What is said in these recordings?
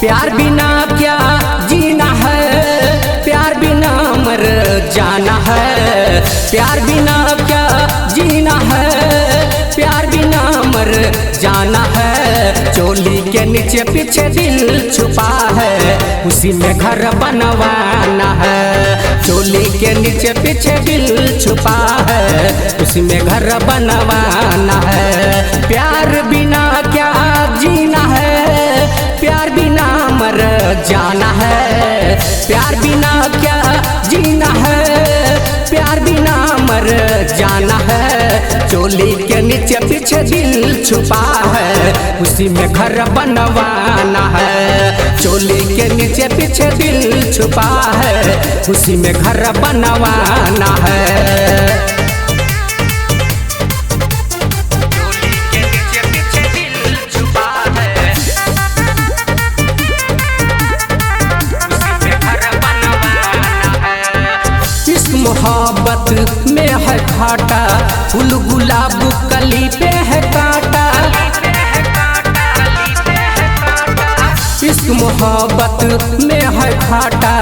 प्यार बिना क्या जीना है, प्यार बिना मर जाना है। प्यार बिना क्या जीना है, प्यार बिना मर जाना है। चोली के नीचे पीछे दिल छुपा है, उसी में घर बनवाना है। चोली के नीचे पीछे दिल छुपा है, उसी में घर बनवाना है। प्यार बिना क्या जीना है, प्यार बिना मर जाना है। प्यार बिना क्या जीना है, प्यार बिना मर जाना है। चोली के नीचे पीछे दिल छुपा है, उसी में घर बनवाना है। चोली के नीचे पीछे दिल छुपा है, उसी में घर बनवाना है। मोहब्बत में है घाटा, फूल गुलाब कली पे है कांटा। इश्क मोहब्बत में है घाटा,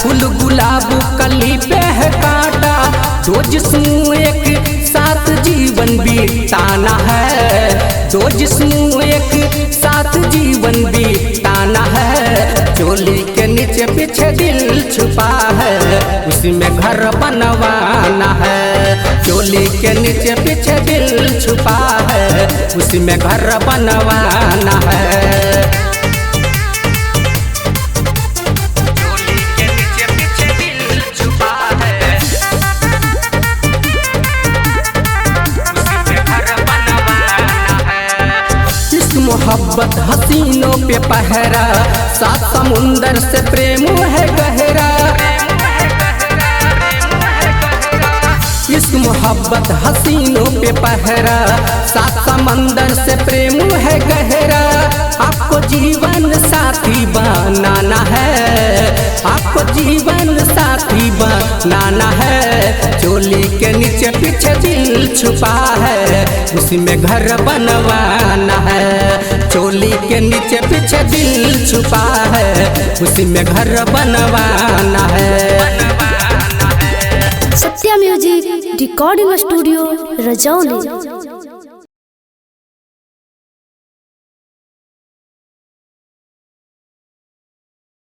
फूल गुलाब कली पे है कांटा। दो जिस्म एक साथ जीवन बिताना है, दो जिस्म एक साथ जीवन बिताना है। चोली के नीचे पीछे दिल छुपा है, उसी में घर बनवाना है। चोली के नीचे पीछे दिल छुपा है, उसी में घर बनवाना है। मोहब्बत हसीनों पे पहरा, सात समुंदर से प्रेम है गहरा। इस मोहब्बत हसीनों पे पहरा, सात समंदर से प्रेम है गहरा। आपको जीवन साथी बनाना है, आपको जीवन साथी बनाना है। चोली के नीचे पीछे दिल छुपा है, उसी में घर बनवाना है। चोली के नीचे पीछे दिल छुपा है, उसी में घर बनवाना है। सत्या म्यूजिक रिकॉर्डिंग स्टूडियो रजौली।